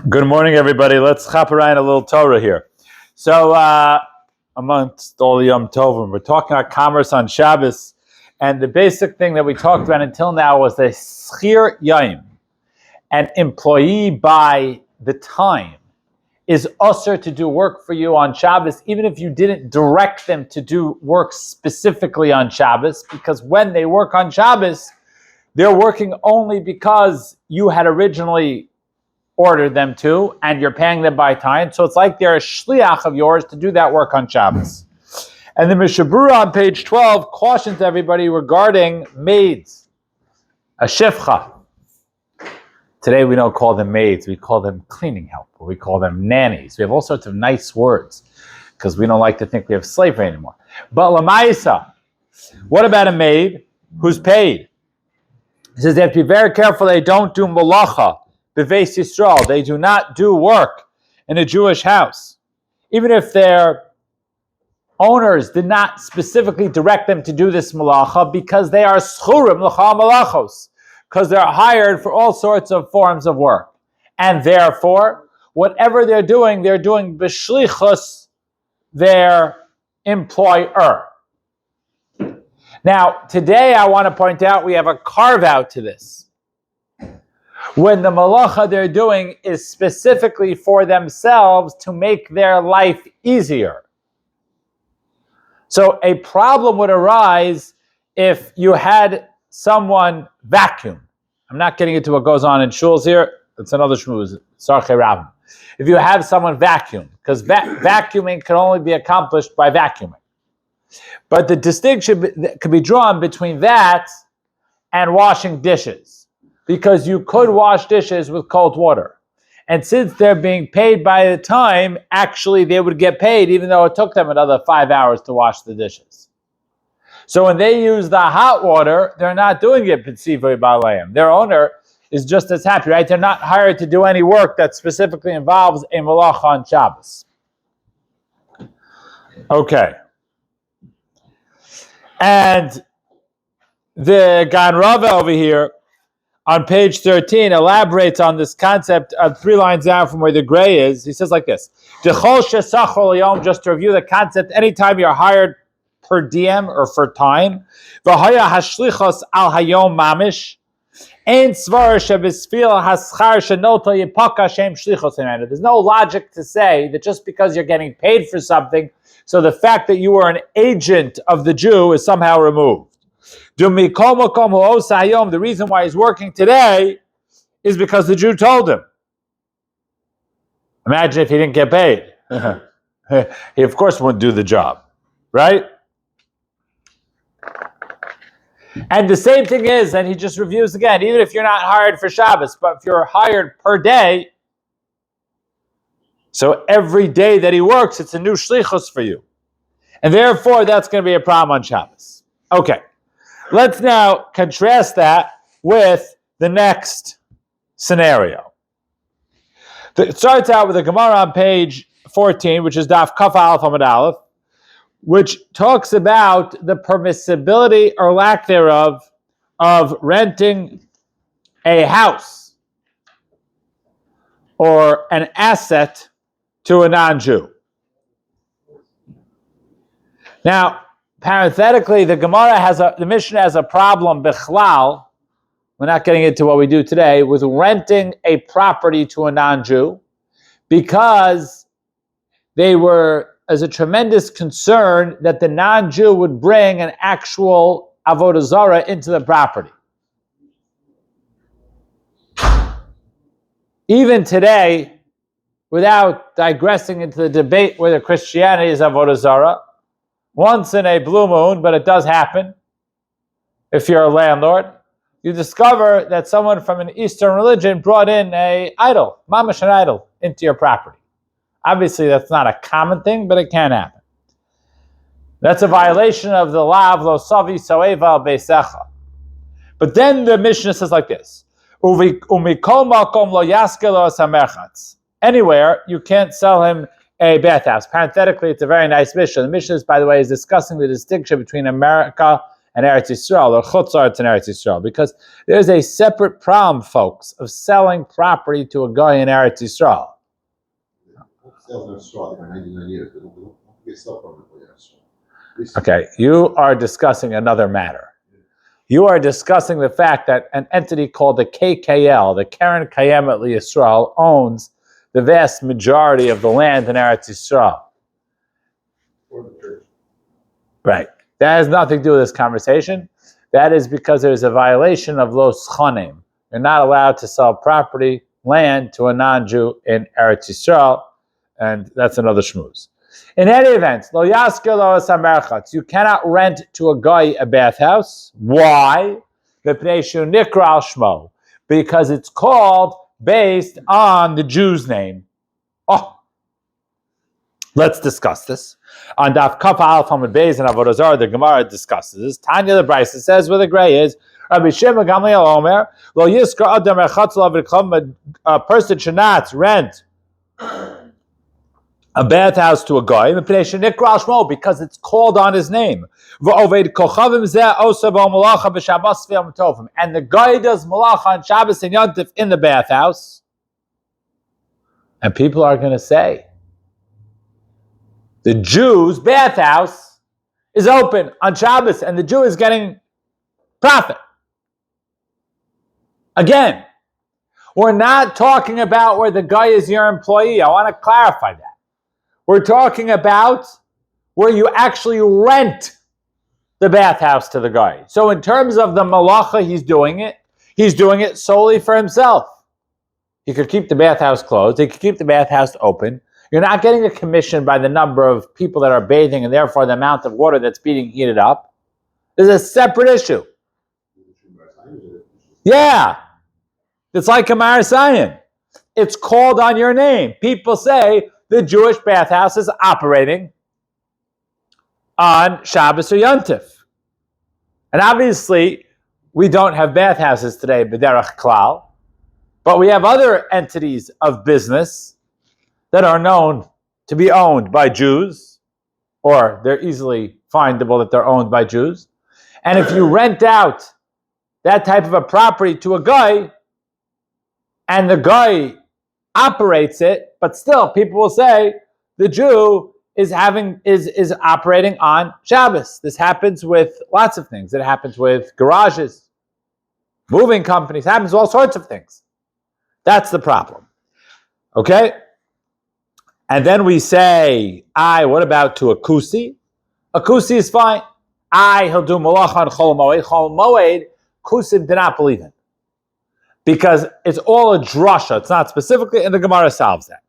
Good morning, everybody. Let's hop around a little Torah here. So, amongst all the Yom Tovim, we're talking about commerce on Shabbos, and the basic thing that we talked about until now was the Schir Yaim, an employee by the time, is usher to do work for you on Shabbos, even if you didn't direct them to do work specifically on Shabbos, because when they work on Shabbos, they're working only because you had originally ordered them to, and you're paying them by time. So it's like they're a shliach of yours to do that work on Shabbos. And the Mishnah Berurah on page 12 cautions everybody regarding maids, a shifcha. Today we don't call them maids, we call them cleaning help, or we call them nannies. We have all sorts of nice words because we don't like to think we have slavery anymore. But lamaisa, what about a maid who's paid? He says they have to be very careful they don't do malacha. B'veis Yisrael, they do not do work in a Jewish house. Even if their owners did not specifically direct them to do this malacha, because they are schurim l'cha malachos, because they're hired for all sorts of forms of work. And therefore, whatever they're doing b'shlichus their employer. Now, today I want to point out we have a carve out to this. When the malacha they're doing is specifically for themselves to make their life easier. So a problem would arise if you had someone vacuum. I'm not getting into what goes on in shuls here. It's another shmooze, sarchei rabim. If you have someone vacuum, because vacuuming can only be accomplished by vacuuming. But the distinction could be drawn between that and washing dishes. Because you could wash dishes with cold water. And since they're being paid by the time, actually they would get paid even though it took them another 5 hours to wash the dishes. So when they use the hot water, they're not doing it b'tzivui b'aleim. Their owner is just as happy, right? They're not hired to do any work that specifically involves a malacha on Shabbos. Okay. And the Gan Rava over here, on page 13, elaborates on this concept of 3 lines down from where the gray is. He says like this, just to review the concept, anytime you're hired per diem or for time, there's no logic to say that just because you're getting paid for something, so the fact that you are an agent of the Jew is somehow removed. The reason why he's working today is because the Jew told him. Imagine if he didn't get paid. He of course wouldn't do the job, right? And the same thing is, and he just reviews again, even if you're not hired for Shabbos, but if you're hired per day, so every day that he works, it's a new shlichus for you. And therefore, that's going to be a problem on Shabbos. Okay. Let's now contrast that with the next scenario. It starts out with a Gemara on page 14, which is Daf Kaf Aleph Amud Aleph, which talks about the permissibility or lack thereof of renting a house or an asset to a non-Jew. Now, parenthetically, the Mishnah has a problem, bichlal, we're not getting into what we do today, with renting a property to a non-Jew, because they were as a tremendous concern that the non-Jew would bring an actual avodah zarah into the property. Even today, without digressing into the debate whether Christianity is avodah zarah, once in a blue moon, but it does happen, if you're a landlord, you discover that someone from an Eastern religion brought in an idol, mamash an idol, into your property. Obviously, that's not a common thing, but it can happen. That's a violation of the law of lo savi soeva al beisecha. But then the Mishnah says like this, umikol makom lo yaskelo samerchatz. Anywhere, you can't sell him a bathhouse. Parenthetically, it's a very nice Mishnah. The Mishnah, by the way, is discussing the distinction between America and Eretz Yisrael, or Chutz La'aretz and Eretz Yisrael, because there's a separate problem, folks, of selling property to a guy in Eretz Yisrael. Okay, you are discussing another matter. You are discussing the fact that an entity called the KKL, the Keren Kayemet Yisrael, owns the vast majority of the land in Eretz Yisrael. Or the church. Right. That has nothing to do with this conversation. That is because there's a violation of Lo Schanim. You're not allowed to sell property, land, to a non-Jew in Eretz Yisrael, and that's another shmooze. In any event, Lo Yasker Lo Samerchatz, you cannot rent to a guy a bathhouse. Why? Because it's called based on the Jew's name. Oh, let's discuss this. On Daf Kaf Aleph Hamid Beis and Avodah Zarah, the Gemara discusses this. Tanya the Brisa says where the gray is. Rabbi Shimon Gamliel Omer, Lo Yiskar Adam Erchatz Lo Avricham, a person should not rent a bathhouse to a guy because it's called on his name. And the guy does malacha on Shabbos and Yontif in the bathhouse. And people are going to say, the Jew's bathhouse is open on Shabbos and the Jew is getting profit. Again, we're not talking about where the guy is your employee. I want to clarify that. We're talking about where you actually rent the bathhouse to the guy. So in terms of the malacha, he's doing it solely for himself. He could keep the bathhouse closed. He could keep the bathhouse open. You're not getting a commission by the number of people that are bathing and therefore the amount of water that's being heated up. There's a separate issue. Yeah. It's like a Marasayan. It's called on your name. People say the Jewish bathhouse is operating on Shabbos or Yontif. And obviously, we don't have bathhouses today, b'derech klal, but we have other entities of business that are known to be owned by Jews, or they're easily findable that they're owned by Jews. And if you rent out that type of a property to a guy, and the guy operates it, but still people will say the Jew is operating on Shabbos. This happens with lots of things. It happens with garages, moving companies, it happens with all sorts of things. That's the problem. Okay? And then we say, what about to a kusi? A kusi is fine. He'll do malacha on Chol Moed. Chol Moed, kusim did not believe in. Because it's all a drasha. It's not specifically, and the Gemara solves that.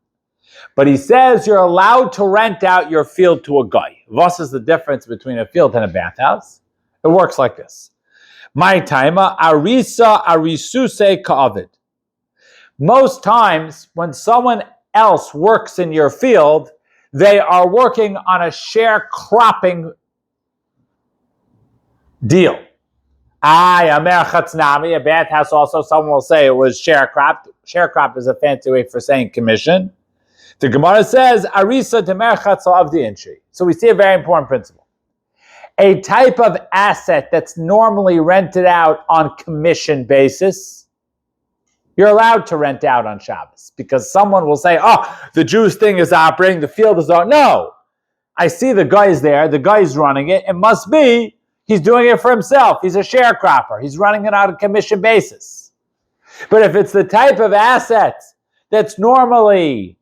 But he says you're allowed to rent out your field to a guy. What is the difference between a field and a bathhouse? It works like this. My taima, arisa arisuse ka'avid. Most times, when someone else works in your field, they are working on a sharecropping deal. A bathhouse also, someone will say it was sharecropped. Sharecrop is a fancy way for saying commission. The Gemara says, Arisa demerchatz of the entry. So we see a very important principle. A type of asset that's normally rented out on commission basis, you're allowed to rent out on Shabbos. Because someone will say, the Jews thing is operating, the field is on. No, I see the guy's there, the guy's running it. It must be he's doing it for himself. He's a sharecropper. He's running it on a commission basis. But if it's the type of asset that's normally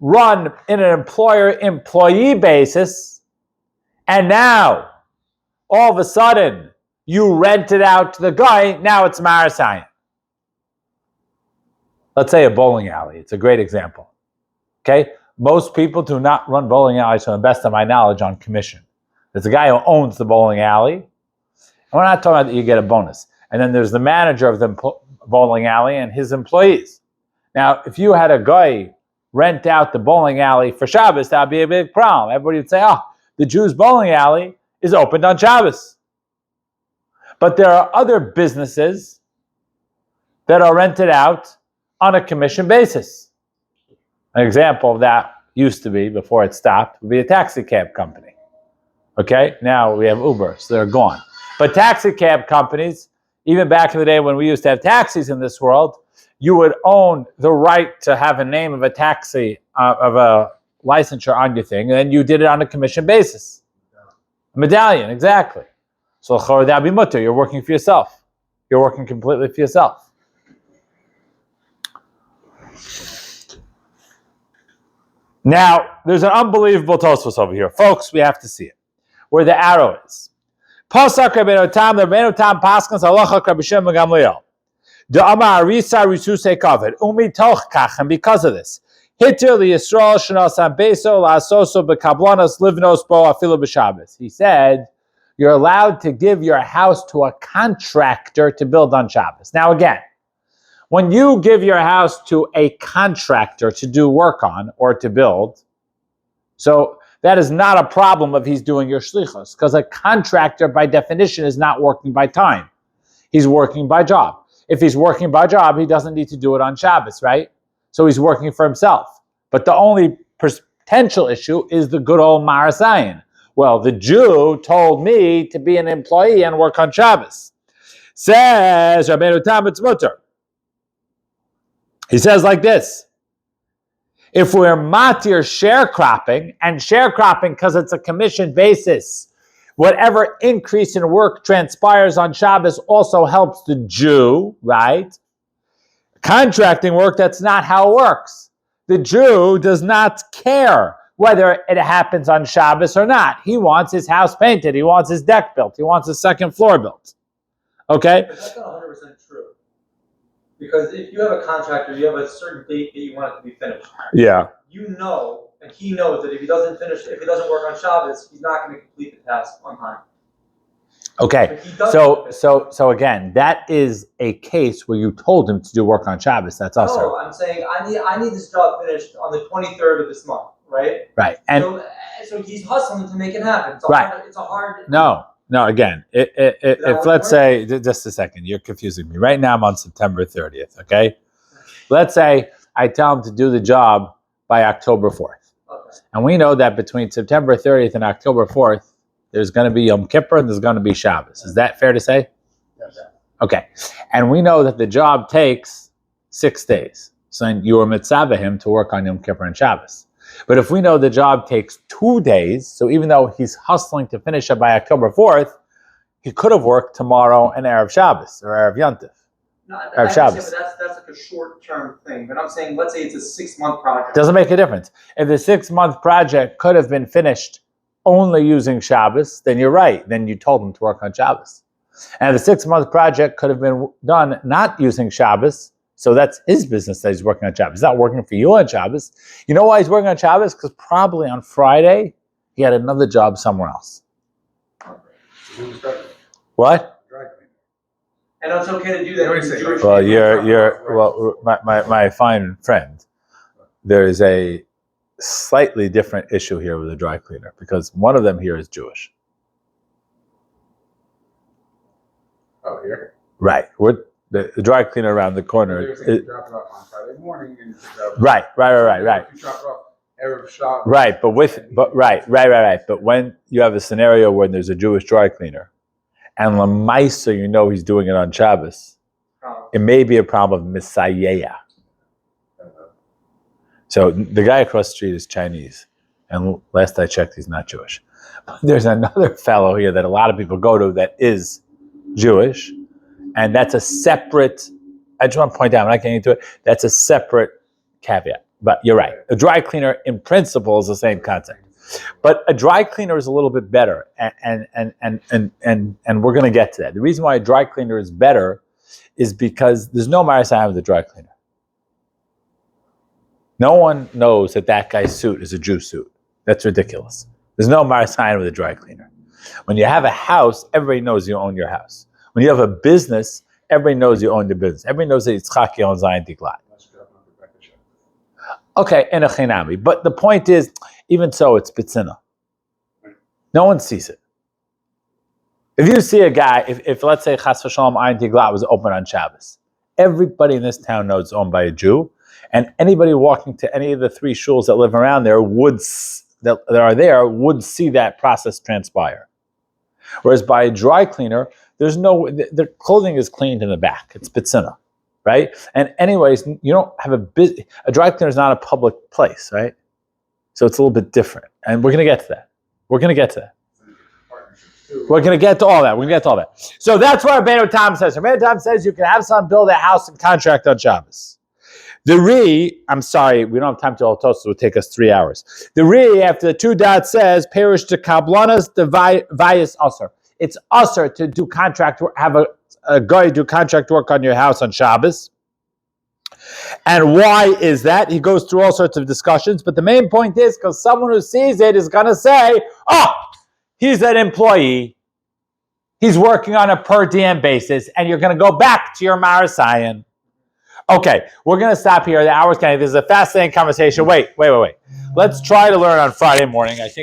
run in an employer-employee basis, and now, all of a sudden, you rent it out to the guy, now it's Marasayan. Let's say a bowling alley. It's a great example. Okay? Most people do not run bowling alleys, to the best of my knowledge, on commission. There's a guy who owns the bowling alley, and we're not talking about that you get a bonus. And then there's the manager of the bowling alley and his employees. Now, if you had a guy rent out the bowling alley for Shabbos, that would be a big problem. Everybody would say, the Jews' bowling alley is opened on Shabbos. But there are other businesses that are rented out on a commission basis. An example of that used to be, before it stopped, would be a taxi cab company. Okay, now we have Uber, so they're gone. But taxi cab companies, even back in the day when we used to have taxis in this world, you would own the right to have a name of a taxi, of a licensure on your thing, and then you did it on a commission basis. A medallion, exactly. So that would be mutter. You're working for yourself. You're working completely for yourself. Now, there's an unbelievable Tosfos over here. Folks, we have to see it. Where the arrow is. Pasak Rabbeinu Tam, the Rabbeinu Tam Paskins, Halacha Rabbi Shimon Gamliel. The Amar Risa Risuse Kavod. Umi Tochkach, and because of this, Hitir li Yisrael Shnasan Beso La'asoso Bekablanos Livnos Bo Afilu B'Shabbos. He said, you're allowed to give your house to a contractor to build on Shabbos. Now again, when you give your house to a contractor to do work on or to build, so that is not a problem if he's doing your shlichus, because a contractor by definition is not working by time. He's working by job. If he's working by job, he doesn't need to do it on Shabbos, right? So he's working for himself. But the only potential issue is the good old Marasayan. Well, the Jew told me to be an employee and work on Shabbos. Says Rabbeinu Tam it's mutter. He says like this. If we're matir sharecropping, and sharecropping because it's a commission basis, whatever increase in work transpires on Shabbos also helps the Jew, right? Contracting work, that's not how it works. The Jew does not care whether it happens on Shabbos or not. He wants his house painted. He wants his deck built. He wants his second floor built. Okay? But that's not 100% true. Because if you have a contractor, you have a certain date that you want it to be finished. Yeah. You know, and he knows that if he doesn't work on Shabbos, he's not going to complete the task on time. Okay. So again, that is a case where you told him to do work on Shabbos. That's also. No, I'm saying I need this job finished on the 23rd of this month, right? Right. And so he's hustling to make it happen. It's a hard. No. Again, if let's say, just a second, you're confusing me. Right now I'm on September 30th, okay? Let's say I tell him to do the job by October 4th. Okay. And we know that between September 30th and October 4th, there's going to be Yom Kippur and there's going to be Shabbos. Is that fair to say? Yes. Okay. And we know that the job takes 6 days. So you were mitzvah him to work on Yom Kippur and Shabbos. But if we know the job takes 2 days, so even though he's hustling to finish it by October 4th, he could have worked tomorrow and Erev Shabbos or Erev Yontif. No, Erev Shabbos. But that's like a short-term thing. But I'm saying, let's say it's a 6-month project. Doesn't make a difference. If the 6-month project could have been finished only using Shabbos, then you're right. Then you told him to work on Shabbos. And if the 6-month project could have been done not using Shabbos, so that's his business that he's working on Shabbos. He's not working for you on Shabbos. You know why he's working on Shabbos? Because probably on Friday, he had another job somewhere else. What? And it's okay to do that. Well, my fine friend, there is a slightly different issue here with the dry cleaner because one of them here is Jewish. Oh, here? Right. The dry cleaner around the corner. Drop it off on Friday morning and Right. You drop it off Erev Shabbos. Right, but when you have a scenario where there's a Jewish dry cleaner, and Lamaisa, you know he's doing it on Shabbos, it may be a problem of Messiah. So the guy across the street is Chinese, and last I checked, he's not Jewish. But there's another fellow here that a lot of people go to that is Jewish, and that's a separate, I just want to point out, I'm not getting into it, that's a separate caveat. But you're right. A dry cleaner, in principle, is the same concept. But a dry cleaner is a little bit better, and we're going to get to that. The reason why a dry cleaner is better is because there's no marasayim with a dry cleaner. No one knows that guy's suit is a Jew suit. That's ridiculous. There's no marasayim with a dry cleaner. When you have a house, everybody knows you own your house. When you have a business, everybody knows you own the business. Everybody knows that Yitzchak owns Zion Tiklat. Okay, in a chinami. But the point is, even so, it's bitzina. No one sees it. If you see a guy, if let's say Chas v'Shalom Ayin Tiglat was open on Shabbos, everybody in this town knows it's owned by a Jew, and anybody walking to any of the 3 shuls that live around there would see that process transpire. Whereas by a dry cleaner, there's no, the clothing is cleaned in the back. It's bitzina, right? And anyways, you don't have a dry cleaner is not a public place, right? So it's a little bit different. And we're going to get to that. We're going to get to that. We're going to get to all that. We're going to get to all that. So that's what Rabbeinu Tam says. Rabbeinu Tam says you can have someone build a house and contract on Shabbos. I'm sorry, we don't have time to all toast, so it will take us 3 hours. The after the 2 dots says, perish to kablanas the vayas usher. It's usher to do contract work, have a guy do contract work on your house on Shabbos. And why is that? He goes through all sorts of discussions, but the main point is because someone who sees it is going to say, oh, he's an employee. He's working on a per diem basis, and you're going to go back to your Marasayan. Okay, we're going to stop here. The hour's counting. This is a fascinating conversation. Wait. Let's try to learn on Friday morning. I think